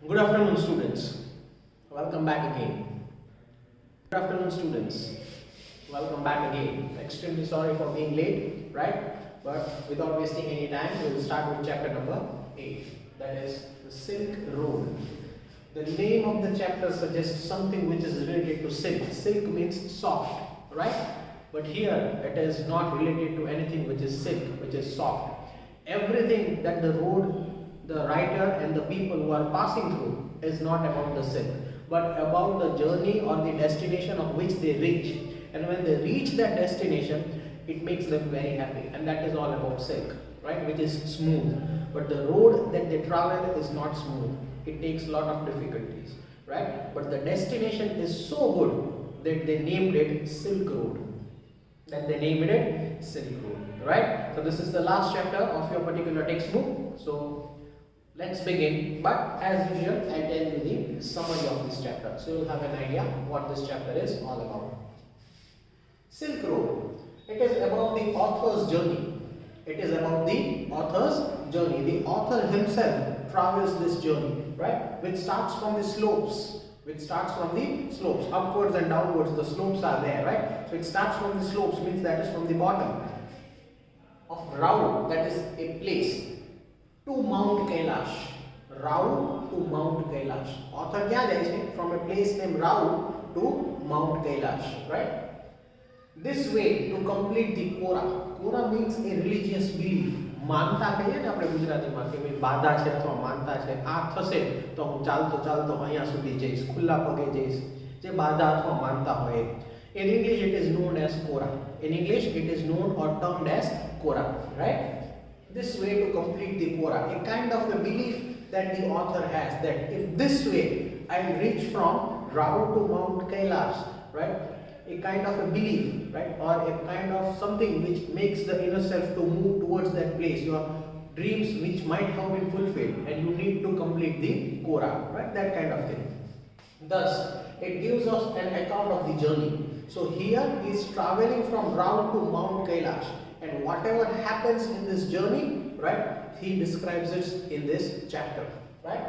Good afternoon, students. Welcome back again. Good afternoon, students. Welcome back again. Extremely sorry for being late, right? But without wasting any time, we will start with chapter number 8. That is the Silk Road. The name of the chapter suggests something which is related to silk. Silk means soft, right? But here it is not related to anything which is silk, which is soft. Everything that the writer and the people who are passing through is not about the silk, but about the journey or the destination of which they reach. And when they reach that destination, it makes them very happy. And that is all about silk, right? Which is smooth. But the road that they travel is not smooth. It takes a lot of difficulties, right? But the destination is so good that they named it Silk Road. Right? So this is the last chapter of your particular textbook. So let's begin. But as usual, I tell you the summary of this chapter, so you'll have an idea what this chapter is all about. Silk Road. It is about the author's journey. The author himself travels this journey, right? Which starts from the slopes. Upwards and downwards, the slopes are there, right? So it starts from the slopes, means that is from the bottom of Rao, that is a place, to Mount Kailash. Rao to Mount Kailash. Author kya jai chhe? From a place named Rao to Mount Kailash, right? This way to complete the Kora. Kora means a religious belief. માનતા કહીએ ને આપણે ગુજરાતીમાં કે ભાઈ બાધા છે અથવા માનતા છે આ થશે તો હું ચાલતો ચાલતો અહીંયા સુધી જઈશ, ખુલ્લા પગે જઈશ, જે બાધા અથવા માનતા હોય. In English it is known as Kora. In English it is known or termed as Kora, right? This way to complete the Kora, a kind of a belief that the author has, that if this way I reach from Rao to Mount Kailash, right? A kind of a belief, right? Or a kind of something which makes the inner self to move towards that place, your dreams which might have been fulfilled, and you need to complete the Kora, right? That kind of thing. Thus, it gives us an account of the journey. So here he is traveling from Rao to Mount Kailash, and whatever happens in this journey, right? He describes it in this chapter, right?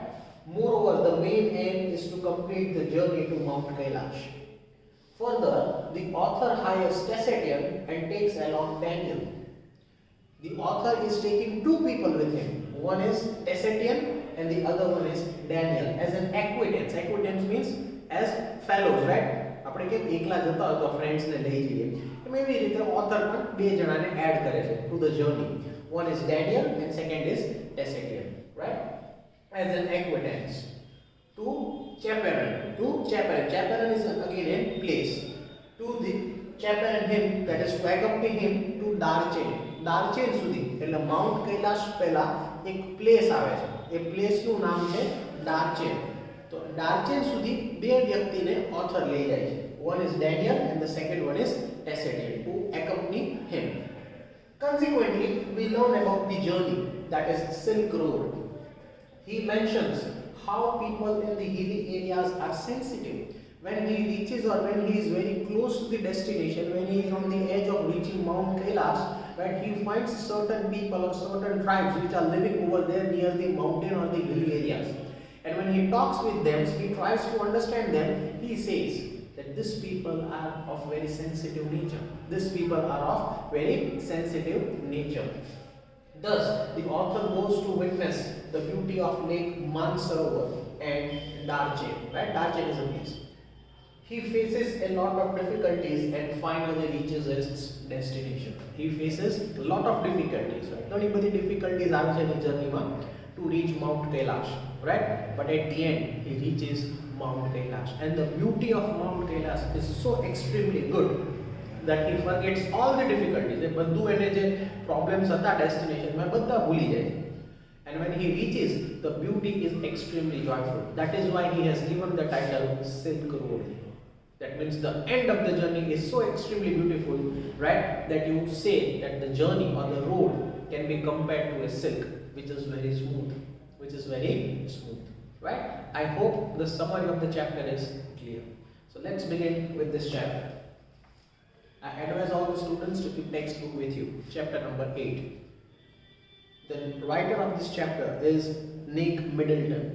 Moreover, the main aim is to complete the journey to Mount Kailash. Further, the author hires Tessetian and takes along Daniel. The author is taking two people with him. One is Tessetian and the other one is Daniel as an acquaintance. Acquaintance means as fellows, right? આપણે કેમ એકલા જતા હોય તો friends ને લઈ જઈએ એમ એવી રીતે ઓથર પણ બે જણાને એડ કરે છે to the journey. One is Daniel and second is Tessetian, right? As an acquaintance. To chaperon. Chaperon is again a place. To the chaperon him, that is to accompany him to Darchen સુધી, એટલે mount Kailash પહેલા એક place આવે છે. એ place નું નામ છે Darchen. તો Darchen સુધી બે વ્યક્તિને ઓથર લઈ જાય છે. One is Daniel and the second one is Tessetian to accompany him. Consequently, we learn about the journey, that is Silk Road. He mentions how people in the hilly areas are sensitive. When he reaches or when he is very close to the destination, when he is on the edge of reaching Mount Kailash, right, he finds certain people or certain tribes which are living over there near the mountain or the hilly areas. And when he talks with them, he tries to understand them. He says that these people are of very sensitive nature. Thus, the author goes to witness the beauty of Lake Mansarovar and Darchen, right? Darchen is a place. He faces a lot of difficulties and finally reaches his destination. He faces a lot of difficulties, right? Not many difficulties are in the journey to reach Mount Kailash, right? But at the end, he reaches Mount Kailash. And the beauty of Mount Kailash is so extremely good that he forgets all the difficulties. એ બધું એને જે problems હતા ડેસ્ટિનેશનમાં બધા ભૂલી જાય. And when he reaches, the beauty is extremely joyful. That is why he has given the title Silk Road. That means the end of the journey is so extremely beautiful, right, that you say that the journey or the road can be compared to a silk, which is very smooth, right? I hope the summary of the chapter is clear. So let's begin with this chapter. I advise all the students to keep textbook with you. Chapter number 8. The writer of this chapter is Nick Middleton.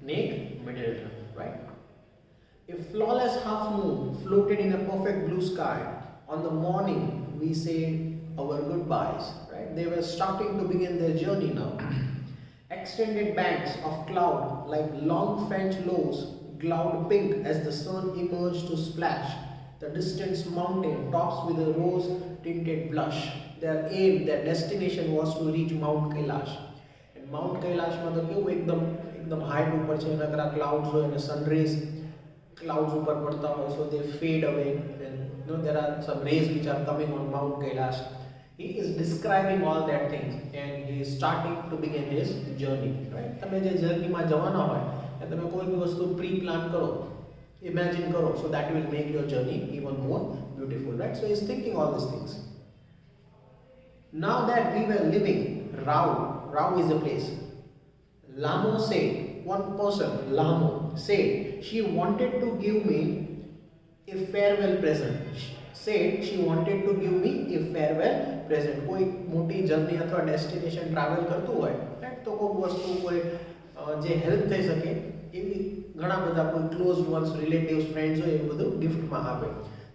Make Middleton, right? A flawless half moon floated in a perfect blue sky. On the morning, we say our goodbyes, right? They were starting to begin their journey now. Extended banks of cloud like long French loaves glowed pink as the sun emerged to splash the distant mountain tops with a rose-tinted blush. Their aim, their destination was to reach Mount Kailash. And Mount Kailash માં તો કેવું એકદમ એકદમ height ઉપર છે એના કરા clouds હોય અને સનરેઝ clouds ઉપર પડતા હોય so they fade away and there are some rays which are coming on Mount Kailash. He is describing all that things and he is starting to begin his journey, right? તમે જે જર્નીમાં જવાના હોય અને તમે કોઈ બી વસ્તુ પ્રી પ્લાન કરો, imagine કરો, so that will make your journey even more beautiful, right? So he is thinking all these things. Now that we were living, Rao is a place. Lamo said, one person, Lamo said, she wanted to give me a farewell present. Said she wanted to give me a farewell present. કોઈ મોટી journey અથવા destination travel કરતું હોય right તો કોઈ વસ્તુ કોઈ જે હેલ્પ થઈ શકે એવી ઘણા બધા કોઈ ક્લોઝ વન્સ રિલેટિવ્સ ફ્રેન્ડ્સ હોય એવું બધું ગિફ્ટમાં આપે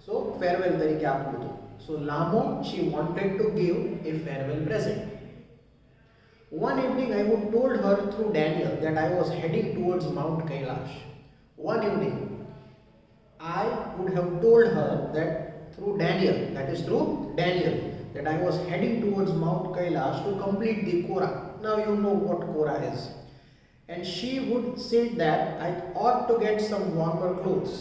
સો ફેરવેલ તરીકે આપવું હતું સો લામો she wanted to give a farewell present. One evening I would told her through Daniel that I was heading towards Mount Kailash. One evening I would have told her that through Daniel, that is through Daniel, that I was heading towards Mount Kailash to complete the Kora. Now you know what Kora is. And she would say that I ought to get some warmer clothes.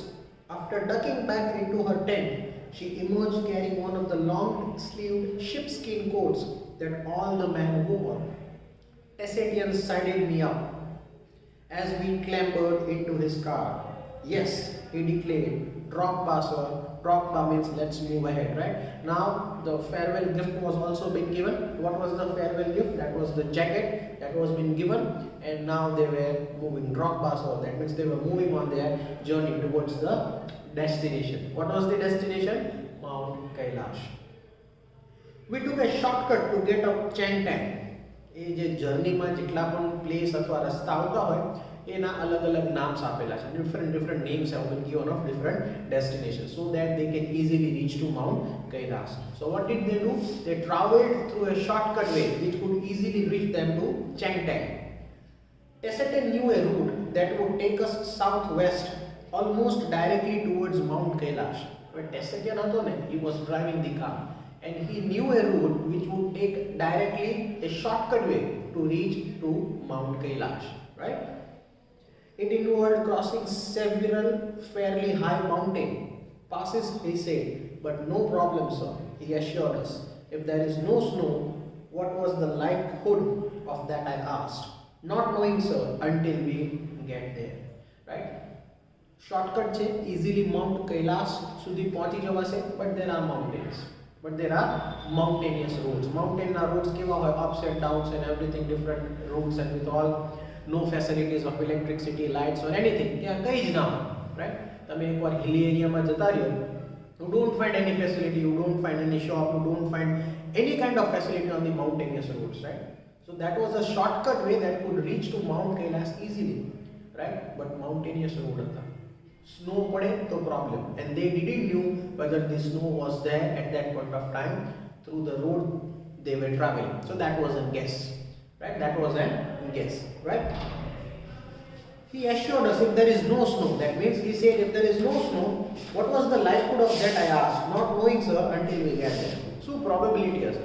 After ducking back into her tent, she emerged carrying one of the long-sleeved sheepskin coats that all the men wore. Tessetian sided me up as we clambered into his car. Yes, he declared, drop sir. Drop means let's move ahead, right? Now the farewell gift was also been given. What was the farewell gift? That was the jacket that was been given, and now they were moving. Drop sir. That means they were moving on their journey towards the destination. What was the destination? Mount Kailash. We took a shortcut to get up Changtang. એ જે જર્નીમાં જેટલા પણ place અથવા રસ્તા આવતા હોય એના અલગ અલગ નામ્સ આપેલા છે different names have been given of different destinations so that they can easily reach to Mount Kailash. So what did they do? They traveled through a shortcut way which could easily reach them to Changtang. Tessetian knew a route that would take us southwest almost directly towards Mount Kailash. But Tessetian હતો ને, he was driving the car and he knew a route which would take directly a shortcut way to reach to Mount Kailash, right? It involved crossing several fairly high mountain passes, he said, but no problem, sir, he assured us. If there is no snow, what was the likelihood of that, I asked, not knowing, sir, until we get there, right? Shortcut છે, easily Mount Kailash સુધી પહોંચી જવાશે, but there are mountains. But there are mountainous roads. Mountain roads કેવા હોય, ups and downs and everything, different routes and with all no facilities of electricity, lights or anything. ત્યાં કઈ જ ના હોય, right? તમે એકવાર hilly area માં જતા રહ્યો, you don't find any facility, you don't find any shop, you don't find any kind of facility on the mountainous roads, right? So that was a shortcut way that could reach to Mount Kailash easily, right? But mountainous road હતા. Snow પડે તો problem, and they didn't know whether the snow was there at that point of time through the road they were traveling. So that was a guess, right? That was a guess, right? He assured us if there is no snow, that means he said if there is no snow, what was the likelihood of that, I asked, not knowing, sir, until we get there. So probability is,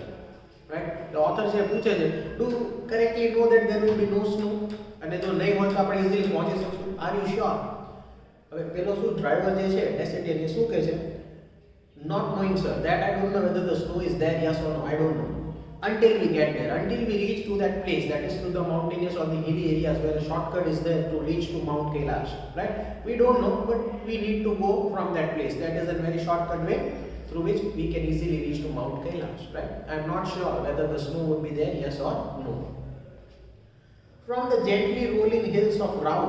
right? The author છે પૂછે છે, do you correctly know that there will be no snow? અને જો નહીં હોય તો આપણે easily પહોંચી શકશું. Are you sure? હવે પેલો શું ડ્રાઈવર જે છે ડેસ્ટિનેશન એ શું કહે છે? Not knowing, sir, that I don't know whether the snow is there, yes or no, I don't know. Until we get there, until we reach to that place, that is through the mountainous or the hilly areas where a shortcut is there to reach to Mount Kailash, right? We don't know, but we need to go from that place. That is a very shortcut way through which we can easily reach to Mount Kailash, right? I am not sure whether the snow would be there, yes or no. From the gently rolling hills of Rao,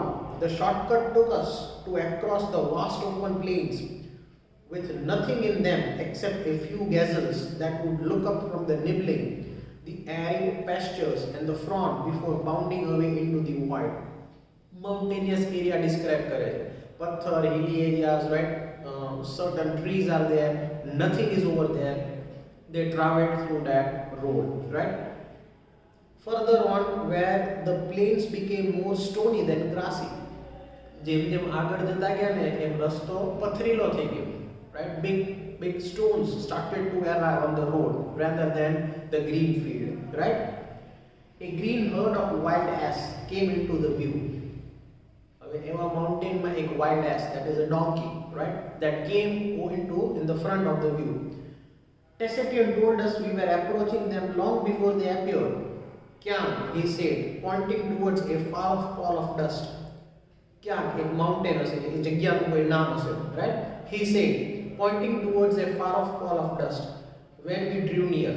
the shortcut took us to across the vast open plains with nothing in them except a few gazelles that would look up from the nibbling, the arid pastures and the frond before bounding away into the void. mountainous area describe કરે છે. પથ્થર, hilly areas, right? Certain trees are there, nothing is over there. They traveled through that road, right? Further on, where the plains became more stony than grassy. જેમ જેમ આગળ જતા ગયા ને એમ રસ્તો પથરીલો થઈ ગયો, right? Big stones started to arrive on the road rather than the green field, right? A green herd of wild ass came into the view. Ewa mountain ma ek wild ass, that is a donkey, right? That came in the front of the view. Tessetian told us we were approaching them long before they appeared. Kyan, he said, pointing towards a far off pall of dust. Kyan, a mountain hase, e jagya nu koi naam hase, right? He said, pointing towards a far off pall of dust. When we drew near,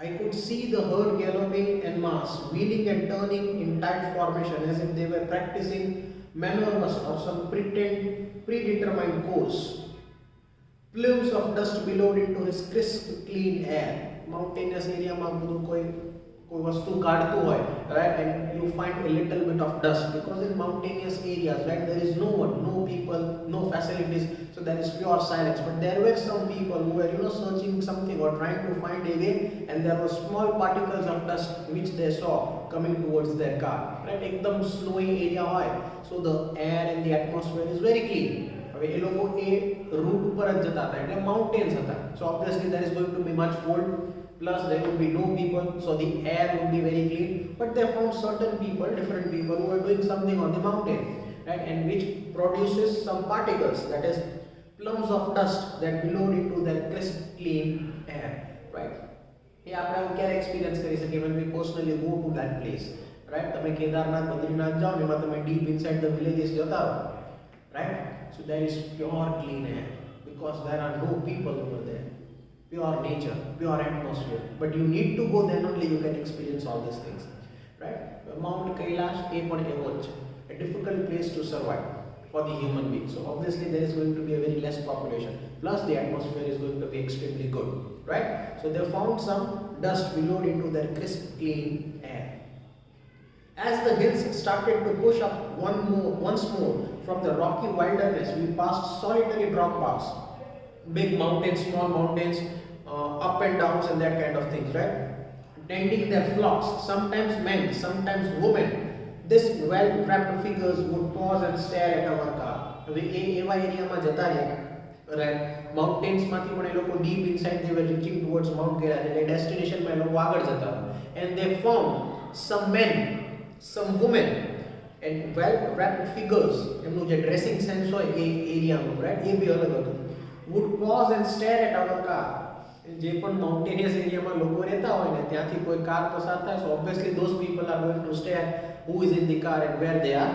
I could see the herd galloping en masse, wheeling and turning in tight formation as if they were practicing maneuvers or some predetermined course. Plumes of dust billowed into his crisp, clean air. Mountainous area માં બધું કોઈ વસ્તુ કાઢતું હોય, right? And you find a little bit of dust because in mountainous areas, right, there is no one, no people, no facilities, so there is pure silence. But there were some people who were, searching something or trying to find a way, and there were small particles of dust which they saw coming towards their car, right? Ekdam snowy area hoy, so the air and the atmosphere is very clean. હવે એ લોકો એ route ઉપર જ જતા હતા એટલે mountains હતા, so obviously there is going to be much cold, plus there would be no people, so the air would be very clean. But they found certain people, different people who were doing something on the mountain, right? And which produces some particles, that is plumes of dust that billowed into their crisp, clean air, right? એ આપણે ક્યારે experience કરી શકીએ when we personally go to that place, right? તમે કેદારનાથ, બદ્રીનાથ જાઓ ને એમાં તમે deep inside the villages જતા હો, right? So there is pure clean air because there are no people over there. Pure nature, pure atmosphere. But you need to go, then only you can experience all these things, right? Mount Kailash is a difficult place to survive for the human being. So obviously there is going to be a very less population. Plus the atmosphere is going to be extremely good, right? So they found some dust billowed into their crisp, clean air. As the hills started to push up once more from the rocky wilderness, we passed solitary drop bars. Big mountains, small mountains, up and downs and that kind of things, right? Tending their flocks, sometimes men, sometimes women. These well-wrapped figures would pause and stare at our car. એવા એરિયામાં જતા રહ્યા, right? Mountains માંથી પણ એ લોકો deep inside they were reaching towards Mount Kailash, એટલે destination માં એ લોકો આગળ જતા. And they found some men, some women, and well-wrapped figures. એમનું જે dressing sense હોય એ એરિયાનું, right? એ બી અલગ હતું. Would pause and stare at our car. જે પણ mountainous એરિયામાં લોકો રહેતા હોય ને ત્યાંથી કોઈ કાર પસાર થાય, so obviously those people are going to stare who is in the car and where they are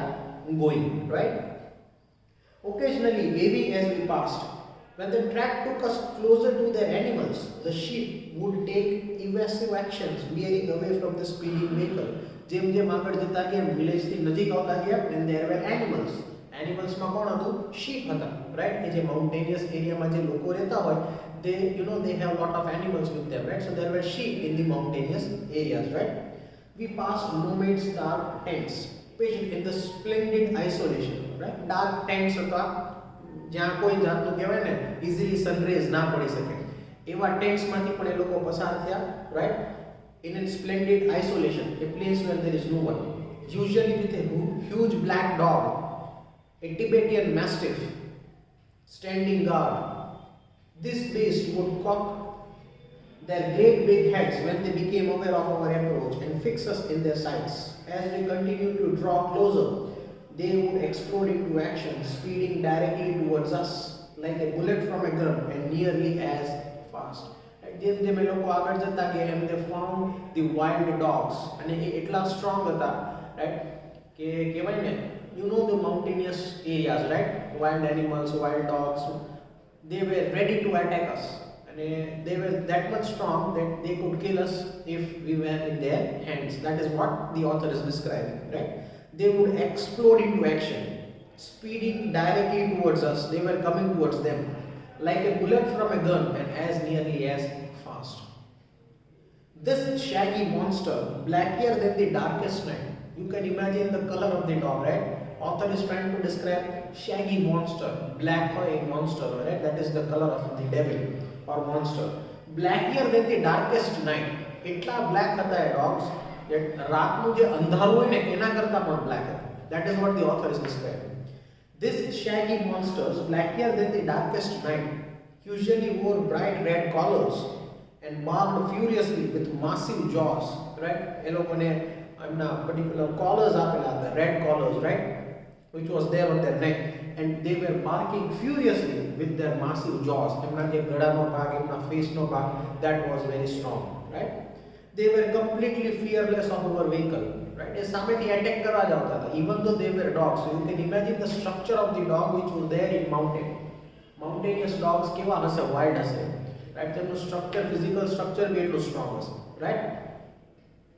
going, right? Occasionally waving as we passed. When the track took us closer to their animals, the sheep would take evasive actions, veering away from the speeding vehicle. જેમ જેમ આગળ જતા ગયા village થી નજીક આવતા ગયા, and there were animals. Animals માં કોણ હતું? Sheep હતા, right? એ જે mountainous area માં જે લોકો રહેતા હોય, they they have lot of animals with them, right? So there were sheep in the mountainous areas, right? We passed nomads' dark tents, pitched in the splendid isolation, right? Dark tents હતા જ્યાં કોઈ જાતનું કહેવાય ને easily sun rays ના પડી શકે, એવા tents માંથી પણ એ લોકો પસાર થયા, right? In a splendid isolation, a place where there is no one, usually with a huge black dog, a Tibetan mastiff, standing guard. This beast would cock their great big heads when they became aware of our approach and fix us in their sights. As we continued to draw closer, they would explode into action, speeding directly towards us like a bullet from a gun and nearly as fast. જેમ જેમ એ લોકો આગળ જતા ગયા એમ they found the wild dogs, અને એ એટલા strong હતા, right? કે કહેવાય ને, the mountainous areas, right? Wild animals, wild dogs, they were ready to attack us, and they were that much strong that they could kill us if we were in their hands. That is what the author is describing, right? They would explode into action, speeding directly towards us. They were coming towards them like a bullet from a gun and as nearly as fast. This shaggy monster, blackier than the darkest night, You can imagine the color of the dog, right? Author is trying to describe shaggy monster, black monster, right? That is the color of the devil or monster. Blackier than the darkest night. એટલા black હતા એ dogs that રાતનું જે અંધારું હોય ને એના કરતા પણ black હતા. That is what the author is describing. These shaggy monsters, blackier than the darkest night, usually wore bright red collars and barked furiously with massive jaws, right? એ લોકોને એમના particular collars આપેલા હતા, red collars, right? Which was there on their neck, and they were barking furiously with their massive jaws. એમના જે ગળાનો ભાગ, એમના ફેસનો ભાગ, that was very strong, right? They were completely fearless of our vehicle, right? એ સામેથી attack કરવા જ આવતા હતા, even though they were dogs. So you can imagine the structure of the dog which was there in mountain. Mountainous dogs કેવા હશે, wild હશે, right? તેમનું structure, physical structure બી એટલું strong હશે, right?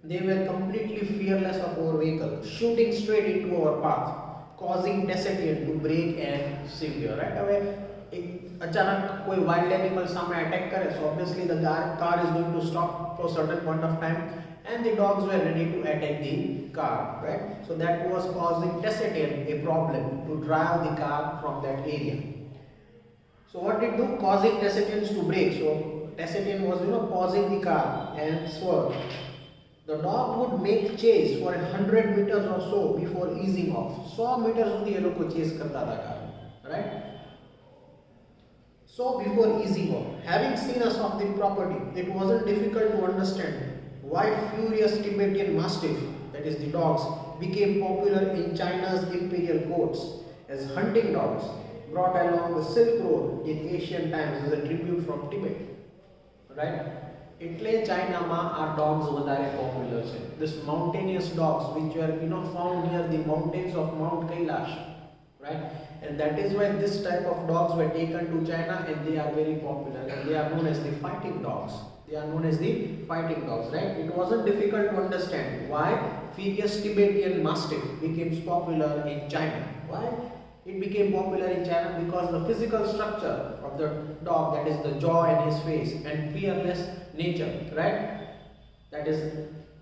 They were completely fearless of our vehicle, shooting straight into our path, causing Tessetian to break and severe, right? હવે અચાનક કોઈ wild animal સામે attack કરે, so obviously the car is going to stop for a certain point of time, and the dogs were ready to attack the car, right? So that was causing Tessetian a problem to drive the car from that area. So what did do? Causing Tessetians to brake. So Tessetian was, pausing the car and swerve. The dog would make chase for 100 meters or so before easing off. 100 meters સુધી એ લોકો chase કરતા હતા car, right? So before easing off, having seen us of the property, it wasn't difficult to understand why furious Tibetan Mastiff, that is the dogs, became popular in China's imperial courts as hunting dogs brought along the Silk Road in ancient times as a tribute from Tibet, right? એટલે ચાઇનામાં આ dogs વધારે popular છે. This mountainous dogs which were found near the mountains of Mount Kailash, right? And that is why this type of dogs were taken to China, and they are very popular, and they are known as the fighting dogs. They are known as the fighting dogs, right? It wasn't difficult to understand why furious Tibetan Mastiff became popular in China. Why it became popular in China? Because the physical structure of the dog, that is the jaw and his face, and fearless nature, right? That is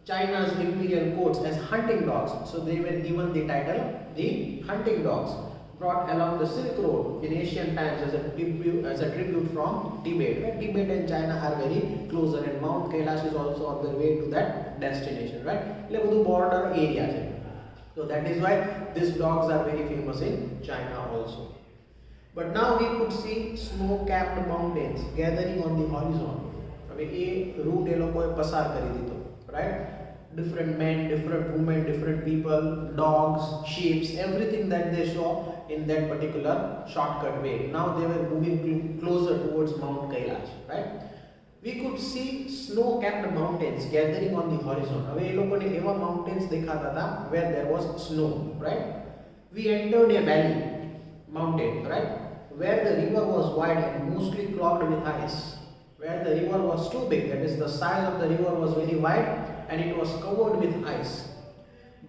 China's imperial courts as hunting dogs. So they were given the title the hunting dogs, brought along the Silk Road in ancient times as a tribute from Tibet. Right? Tibet and China are very closer, and Mount Kailash is also on their way to that destination, right? એટલે બધું border area છે. So that is why these dogs are very famous in China also. But now we could see snow-capped mountains gathering on the horizon. હવે એ route એ લોકોએ પસાર કરી દીધો, right? Different men, different women, different people, dogs, sheep, everything that they saw in that particular shortcut way. Now they were moving closer towards Mount Kailash, right? We could see snow-capped mountains gathering on the horizon. હવે એ લોકોને એવા mountains દેખાતા હતા where there was snow, right? We entered a valley, mountain, right? Where the river was wide and mostly clogged with ice. Where the river was too big, that is the size of the river was very wide, and it was covered with ice.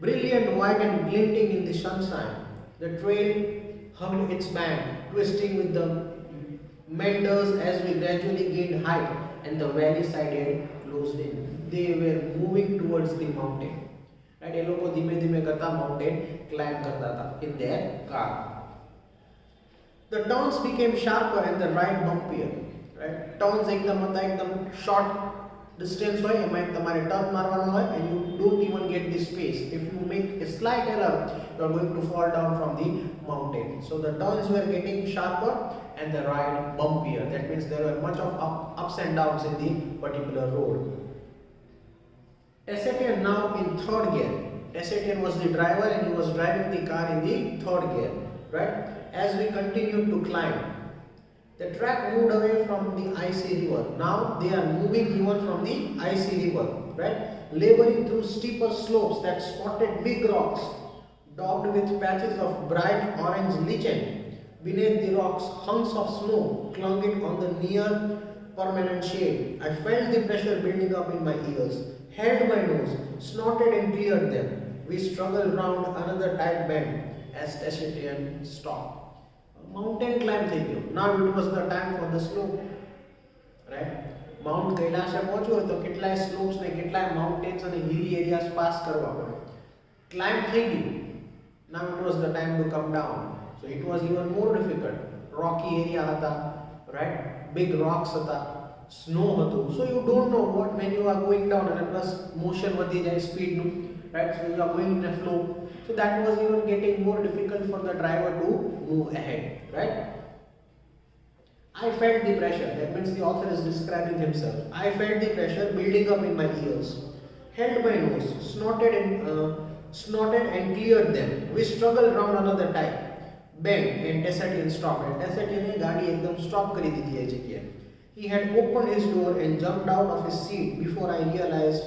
Brilliant white and glinting in the sunshine, the trail hugged its bank, twisting with the meanders as we gradually gained height, and the valley sided closed in. They were moving towards the mountain, right? એ લોકો ધીમે ધીમે કરતા mountain climb કરતા હતા in their car. The turns became sharper and the ride bumpier, right? Turns એકદમ હતા, એકદમ short distance હોય, એમાં તમારે ટર્ન મારવાનો હોય, and you don't even get the space. If you make a slight error, you are going to fall down from the mountain. So the turns were getting sharper and the ride bumpier. That means there were much of ups and downs in the particular road. Tessetian now in third gear. Tessetian was the driver and he was driving the car in the third gear, right? As we continued to climb, the track moved away from the icy river. Now they are moving even from the icy river, right? Laboring through steeper slopes that spotted big rocks, daubed with patches of bright orange lichen. Beneath the rocks, hunks of snow clung it on the near permanent shade. I felt the pressure building up in my ears, held my nose, snorted and cleared them. We struggled round another tight bend as Tessetian stopped. Mountain climb થઈ ગયો. Now it was the time for the slope, right? Mount Kailash પહોંચવું હોય તો કેટલાય slopes ને કેટલાય mountains અને hilly areas pass કરવા પડે. Climb થઈ ગયું. Now it was the time to come down. So it was even more difficult. Rocky area હતા, right? Big rocks હતા, snow હતું. So you don't know what when you are going down, and plus motion વધી જાય speed નું, right? So you are going in a flow. So that was even getting more difficult for the driver to move ahead, right? I felt the pressure. That means the author is describing himself. I felt the pressure building up in my ears, held my nose, snorted and cleared them. We struggled round another time. Bang, and Tessatian stopped. And Tessatian गाड़ी एकदम stop करी दी थी ये जगह. He had opened his door and jumped out of his seat before I realized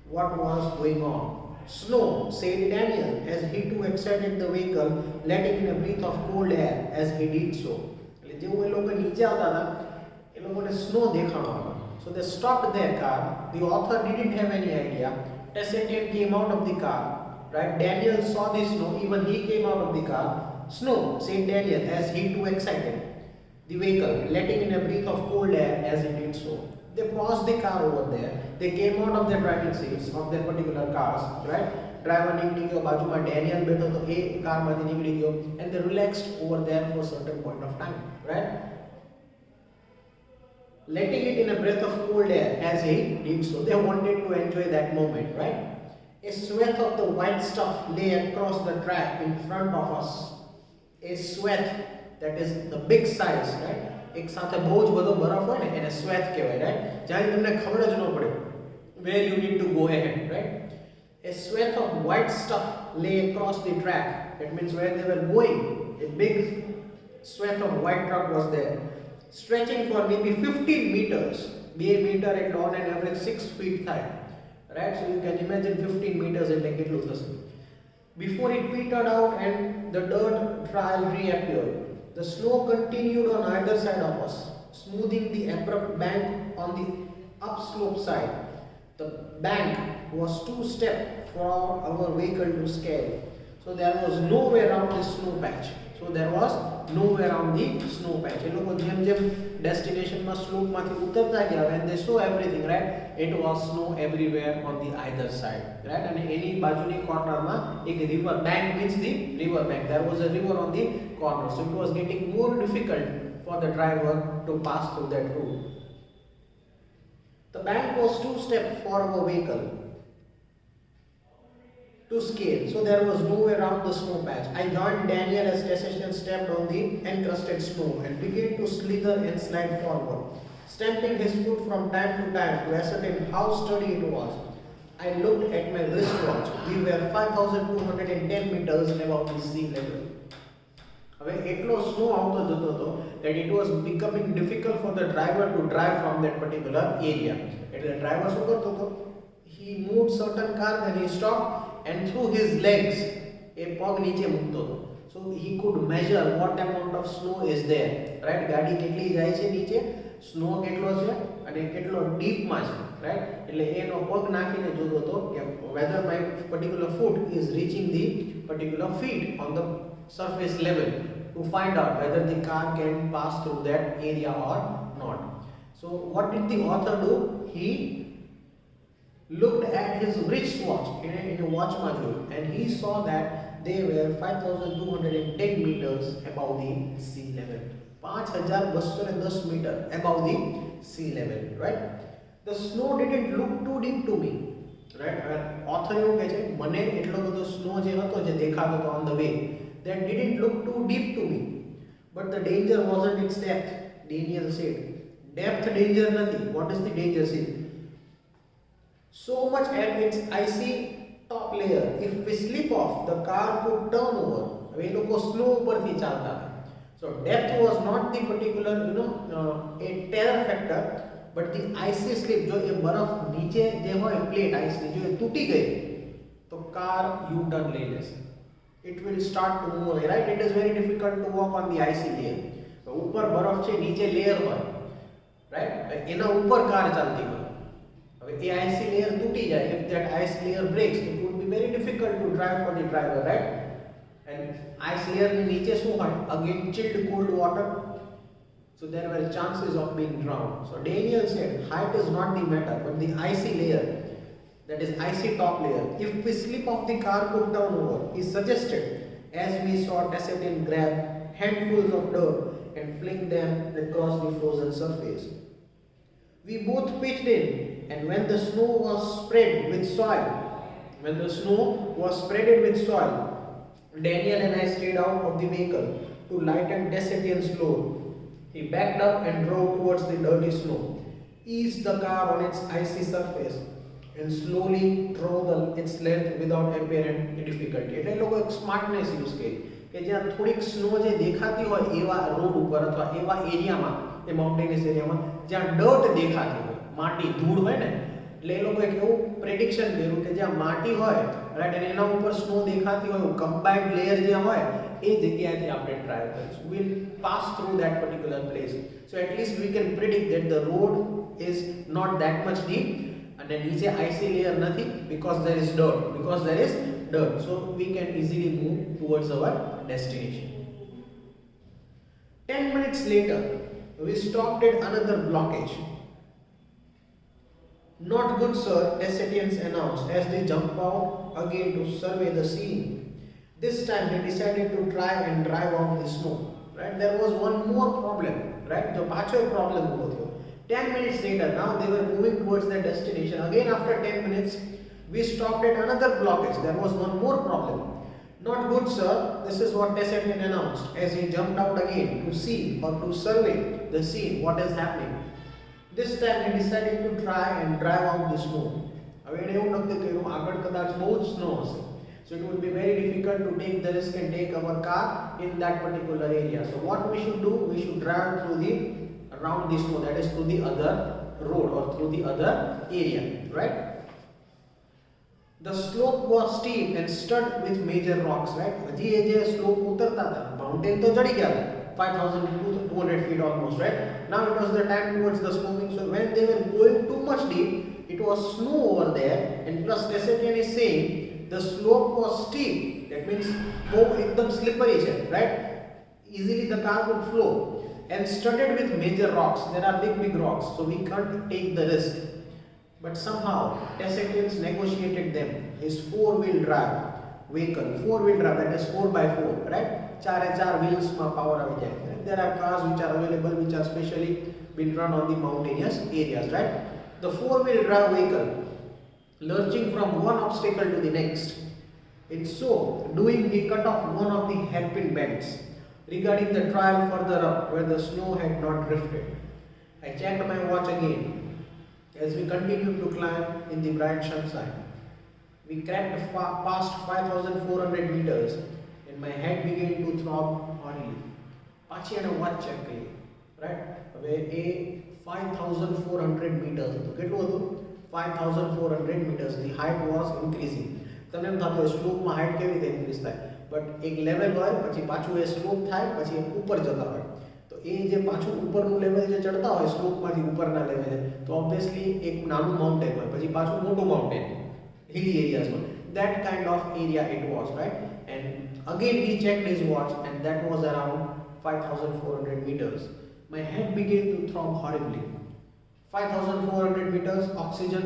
what was going on. Snow, said Daniel, as he too exited the vehicle, letting in a breath of cold air as he did so. એટલે જેવું એ લોકો નીચે આવતા હતા, એ લોકોને snow દેખાણો. So they stopped their car. The author didn't have any idea. Tessatian came out of the car, right? Daniel saw the snow. Even he came out of the car. Snow, said Daniel, as he too exited the vehicle, letting in a breath of cold air as he did so. They paused the car over there. They came out of their driving seats of their particular cars, right? Driver નીકળી ગયો, બાજુમાં Daniel બેઠો તો એ કારમાંથી નીકળી ગયો, and they relaxed over there for a certain point of time, right? Letting it in a breath of cold air as he did so. They wanted to enjoy that moment, right? A swath of the white stuff lay across the track in front of us. A swath, that is the big size, right? એક સાથે બહુ જ બધો બરફ હોય ને એને સ્વેથ કહેવાય, right? જ્યાં તમને ખબર જ ન પડે where you need to go ahead, right? A swath of white stuff lay across the track. That means where they were going, a big swath of white truck was there, stretching for maybe 15 meters. 2 meter એટલે on an average 6 feet high, right? So you can imagine 15 meters એટલે કેટલું થશે. Before it petered out and the dirt trail reappeared, the snow continued on either side of us, smoothing the abrupt bank on the upslope side. The bank was too steep for our vehicle to scale. So there was no way around the snow patch. So there was no way around the snow patch. એ લોકો જેમ જેમ ડેસ્ટિનેશનમાં સ્લોપમાંથી ઉતરતા ગયા, when they saw everything, right, it was snow everywhere on the either side, right? અને એની બાજુની કોર્નરમાં એક river bank means the river bank. There was a river on the corner, so it was getting more difficult for the driver to pass through that route. The bank was too steep for our vehicle to scale, so there was no way around the snow patch. I joined Daniel as Tessatian stepped on the encrusted snow and began to slither and slide forward, stamping his foot from time to time to ascertain how sturdy it was. I looked at my wristwatch. We were 5,210 meters above the sea level. હવે એટલો snow આવતો જતો હતો that it was becoming difficult for the driver to drive from that particular area. એટલે driver શું કરતો હતો? He moved certain car, then he stopped and through his legs એ પગ નીચે મૂકતો હતો. So he could measure what amount of snow is there, right? ગાડી કેટલી જાય છે નીચે, સ્નો કેટલો છે અને કેટલો ડીપમાં છે, right? એટલે એનો પગ નાખીને જોતો હતો કે whether my particular foot is reaching the particular feet on the surface level to find out whether the car can pass through that area or not. So what did the author do? He looked at his wristwatch in a watch module and he saw that they were 5,210 meters above the sea level. 5,210 meter above the sea level, right? The snow didn't look too deep to me, right? Author એવું કહે છે મને એટલો બધો snow જે હતો જે દેખાતો હતો on the way, that didn't look too deep to me, but the danger wasn't its depth. Daniel said, depth danger નથી. What is the danger? See, so much at its icy top layer, if we slip off the car could turn over. હવે એ લોકો snow ઉપરથી ચાલતા હતા. So depth was not the particular a terror factor, but the icy slip. જો એ બરફ નીચે જે હોય પ્લેટ આઈસની જો એ તૂટી ગઈ તો કાર યુ ટર્ન લઈ લેશે. It will start to move away, right? It is very difficult to walk on the icy layer. તો ઉપર બરફ છે, નીચે લેયર હોય, right? એના ઉપર કાર ચાલતી હોય. હવે એ icy layer તૂટી જાય, if that ice layer breaks, it would be very difficult to drive for the driver, right? And ice layer ની નીચે શું હોય? Again chilled cold water, so there were chances of being drowned. So Daniel said height is not the matter, but the icy layer. that is icy top layer. If we slip off the car could turn over, he suggested, as we saw Tassettin grab handfuls of dirt and fling them across the frozen surface. We both pitched in, and when the snow was spreaded with soil, Daniel and I stayed out of the vehicle to lighten Tassettin's load. He backed up and drove towards the dirty snow, eased the car on its icy surface, and slowly drove its length without apparent difficulty. એટલે લોકો એક smartness use કરી કે જ્યાં થોડીક snow જે દેખાતી હોય એવા રોડ ઉપર અથવા એવા એરિયામાં, એ માઉન્ટેનિયસ એરિયામાં જ્યાં ડર્ટ દેખાતી હોય, માટી ધૂળ હોય ને, એટલે એ લોકોએ એક એવું પ્રેડિક્શન કર્યું કે જ્યાં માટી હોય, રાઈટ, અને એના ઉપર સ્નો દેખાતી હોય, કમ્બાઇન્ડ લેયર જ્યાં હોય એ જગ્યાએથી આપણે ટ્રાય કરીશું. We'll pass through that particular place, so at least we can predict that the road is not that much deep and નીચે icy layer નથી, because there is dirt, so we can easily move towards our destination. 10 minutes later we stopped at another blockage. Not good, sir, Tassettians announced as they jumped out again to survey the scene. This time they decided to try and drive out the snow. Right? There was one more problem. Right? The pacho problem was 10 minutes later. Now they were moving towards their destination. Again, after 10 minutes, we stopped at another blockage. There was one more problem. Not good, sir. This is what Tassettin announced as he jumped out again to see or to survey the scene. What is happening? This time he decided to try and drive out the snow. હવે એને એવું નક્કી કર્યું આગળ કદાચ બહુ જ snow હશે. So it would be very difficult to take the risk and take our car in that particular area. So what we should do, we should drive around the snow, that is through the other road or through the other area, right? The slope was steep and studded with major rocks, right? હજી એ જે slope ઉતરતા હતા, mountain તો ચડી ગયા હતા, 5,200 feet almost, right? Now it was the time towards the sloping, so when they were going too much deep, it was snow over there, and plus Tassettin is saying the slope was steep, that means bhau ekdam slippery છે, right? Easily the car would flow, and studded with major rocks. There are big rocks, so we can't take the risk. But somehow Tassettin negotiated them. His four-wheel drive vehicle, that is 4x4, right? 4 wheels માં power આવી જાય. There are cars which are available, which are specially been run on the mountainous areas, right? The four-wheel drive vehicle lurching from one obstacle to the next. In so doing, we cut off one of the hairpin bends regarding the trail further up where the snow had not drifted. I checked my watch again as we continued to climb in the bright sunshine. We crept past 5,400 meters and my head began to throb oddly. પાછી એને watch check કરી, right? હવે એ 5,400 meters હતું. કેટલું હતું? 5,400 meters. The height was increasing. તમને એમ થતું સ્લોપમાં height કેવી રીતે ઇન્ક્રીઝ થાય, બટ એક લેવલ હોય પછી પાછું એ સ્લોપ થાય પછી ઉપર જતા હોય, તો એ જે પાછું ઉપરનું લેવલ જે ચડતા હોય સ્લોપમાંથી ઉપરના લેવલે, તો ઓબ્વિયસલી એક નાનું માઉન્ટેન હોય પછી પાછું મોટું mountain hilly areas one. That kind of area it was, right? And again he checked his watch and that was around 5,400 meters. My head began to throb horribly. 5,400 meters, oxygen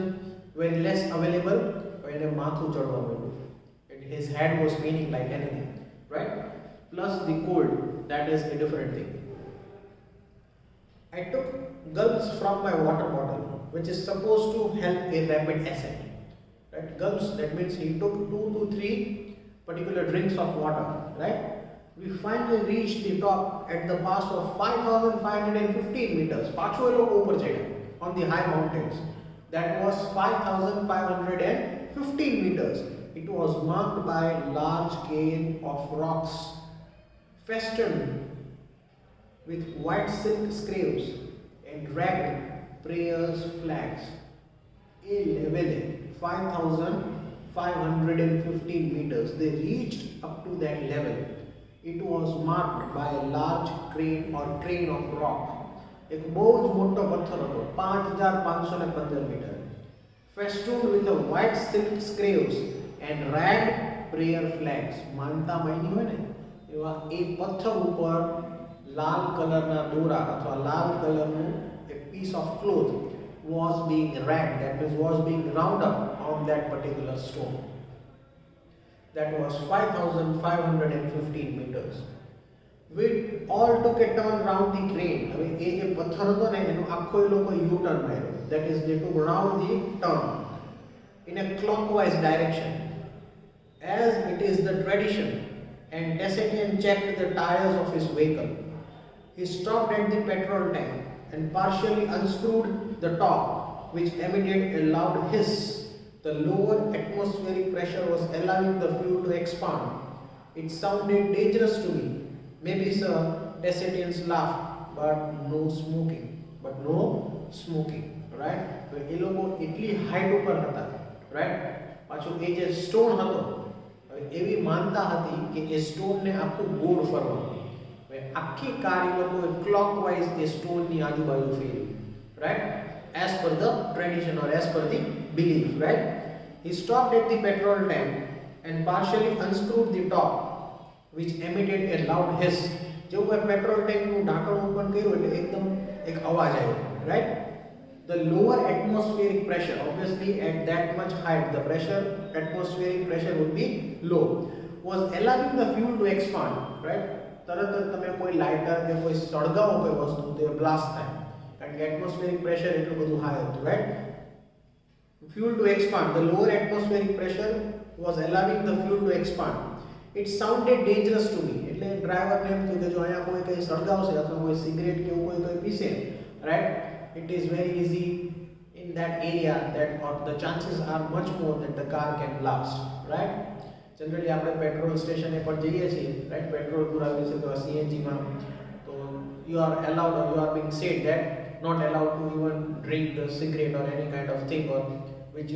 when less available, when a mathu chadva માંડ્યું, and his head was paining like anything, right? Plus the cold, that is a different thing. I took gulps from my water bottle, which is supposed to help a rapid ascent. Right? Gulps, that means he took 2 to 3 particular drinks of water, right? We finally reached the top at the pass of 5,515 meters. પાછો એ લોકો ઉપર ચડ્યા on the high mountains. That was 5,515 meters. It was marked by large chain of rocks festooned with white silk scraps and dragged prayers flags. A level 5,515 meters. They reached up to that level. It was marked by a large crane or train of rock. એક બહુ જ મોટો પથ્થર હતો, 5,515 metre, festooned with a white silk scraps and ragged prayer flags. માનતા માયની હોય ને એવા એ પથ્થર ઉપર લાલ કલરના દોરા અથવા લાલ કલરનું a piece of cloth was being racked, that means was being ground up on that particular stone. That was 5,515 meters. We all took a turn round the crane. હવે એ જે પથ્થર હતો ને એનો આખો એ લોકો યુ ટર્ન માર્યો. That is they took round the turn in a clockwise direction, as it is the tradition. And Desetian checked the tires of his vehicle. He stopped at the petrol tank and partially unscrewed the top, which emitted a loud hiss. The lower atmospheric pressure was allowing the fuel to expand. It sounded dangerous to me. Maybe, sir, Desetians laughed, but no smoking. Right? તો એ લોકો એટલી height ઉપર હતા, right? પાછું એ જે stone હતો, એવી માનતા હતી કે એ સ્ટોનને આખું ગોળ ફરવાનું. હવે આખી કાર એ લોકોએ ક્લોકવાઇઝ એ સ્ટોનની આજુબાજુ ફેરવી, right? As per the tradition or as per the belief, right? He stopped at the petrol tank and partially unscrewed the top, which emitted a loud hiss. જેવું એ પેટ્રોલ ટેન્કનું ઢાંકણ ઓપન કર્યું એટલે એકદમ એક અવાજ આવ્યો, right? The lower atmospheric pressure, obviously at that much height, the atmospheric pressure would be low, was allowing the fuel to expand, right? તરત જ તમે કોઈ લાઇટર કે કોઈ સળગાવો કોઈ વસ્તુ તો એ બ્લાસ્ટ થાય. Atmospheric pressure એટલું બધું high હતું, right? Fuel to expand. The lower atmospheric pressure was allowing the fuel to expand. It sounded dangerous to me. એટલે ડ્રાઈવરને એમ થયું કે જો અહીંયા કોઈ કંઈ સળગાવશે અથવા કોઈ સિગરેટ કે એવું કોઈ કંઈ પીશે, right? It is very easy in that area that or the chances are much more that the car can blast, right? Generally આપણે પેટ્રોલ સ્ટેશને પર જઈએ છીએ, right? પેટ્રોલ પુરાવીએ છીએ તો સીએનજીમાં તો you are allowed or you are being said that not allowed to even drink the cigarette or any kind of thing or which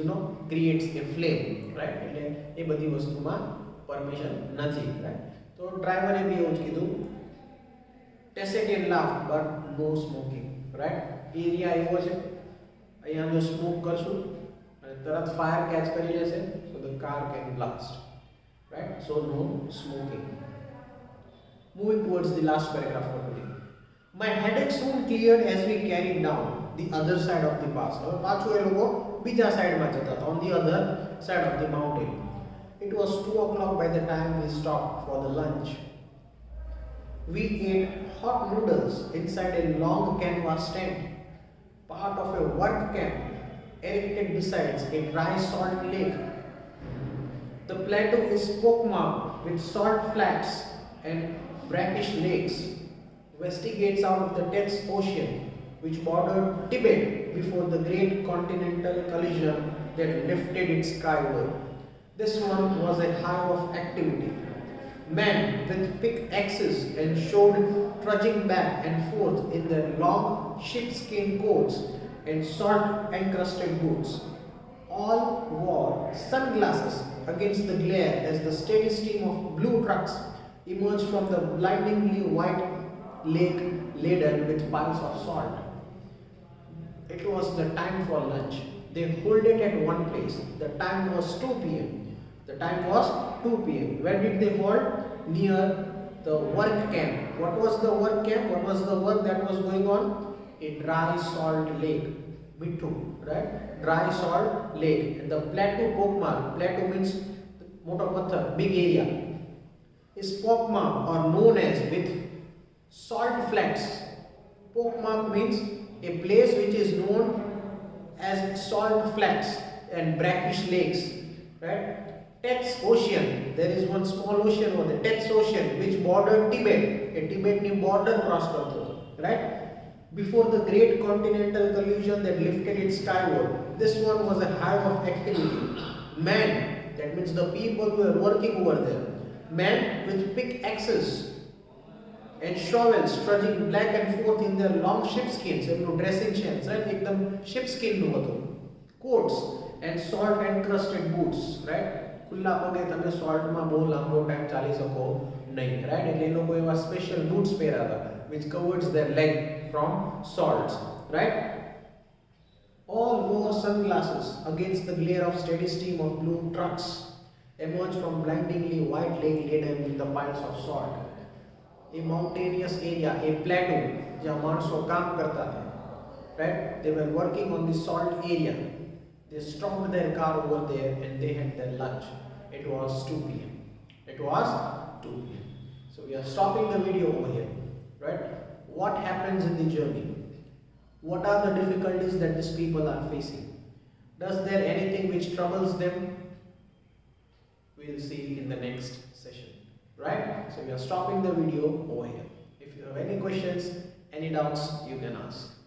creates a flame, right? એટલે એ બધી વસ્તુમાં પરમિશન નથી, right? તો ડ્રાઈવરે બી એવું જ કીધું. Desetian laughed, but no smoking, right? Area એવો છે અહીંયા જો સ્મોક કરશું અને તરત ફાયર કેચ કરી લેશે, so the car can blast, right? So no smoking. Moving towards the last paragraph for today. My headache soon cleared as we carried down the other side of the pass. હવે પાછું એ લોકો બીજા સાઈડમાં જતા હતા, on the other side of the mountain. It was 2 o'clock by the time we stopped for the lunch. We ate hot noodles inside a long canvas tent, part of a work camp erected beside a dry salt lake. The plateau is pockmarked with salt flats and brackish lakes. Investigates out of the Tethys Ocean, which bordered Tibet before the great continental collision that lifted it skyward. This one was a hive of activity. Men with pickaxes and showed trudging back and forth in their long sheepskin coats and salt-encrusted boots. All wore sunglasses against the glare as the steady stream of blue trucks emerged from the blindingly white lake laden with piles of salt. It was the time for lunch. They halted at one place. The time was 2 p.m. Where did they halt? Near the work camp. What was the work camp? What was the work that was going on? A dry salt lake. Mittu, right? Dry salt lake. And the plateau pockmark. Plateau means mota pathar, big area. Is pockmark or known as with salt flats. Pockmark means a place which is known as salt flats and brackish lakes, right? Tethys Ocean, there is one small ocean over the Tethys Ocean which bordered Tibet. A Tibetan border crossed over, right? Before the great continental collision that lifted it skyward. This one was a hive of activity. Men, that means the people who were working over there. Men with pickaxes and shovels trudging back and forth in their long sheepskins, dressing sheds, right? એકદમ sheepskin નું હતું. Coats and salt encrusted boots, right? ખુલ્લા પગે તમે સોલ્ટમાં બહુ લાંબો time ચાલી શકો નહીં, right? એટલે એ લોકો એવા સ્પેશિયલ બૂટ્સ પહેર્યા હતા which covers their leg from salts, right? All wore sunglasses against the glare of steady stream of blue trucks emerged from blindingly white lake laden with the piles of salt. A mountainous area, a plateau, जहाँ मानसो काम करता था, right? They were working on the salt area. They stopped their car over there and they had their lunch. It was 2 p.m. It was 2 p.m. So we are stopping the video over here, right? What happens in the journey? What are the difficulties that these people are facing? Does there anything which troubles them? We'll see in the next session, right? So we are stopping the video over here. If you have any questions, any doubts, you can ask.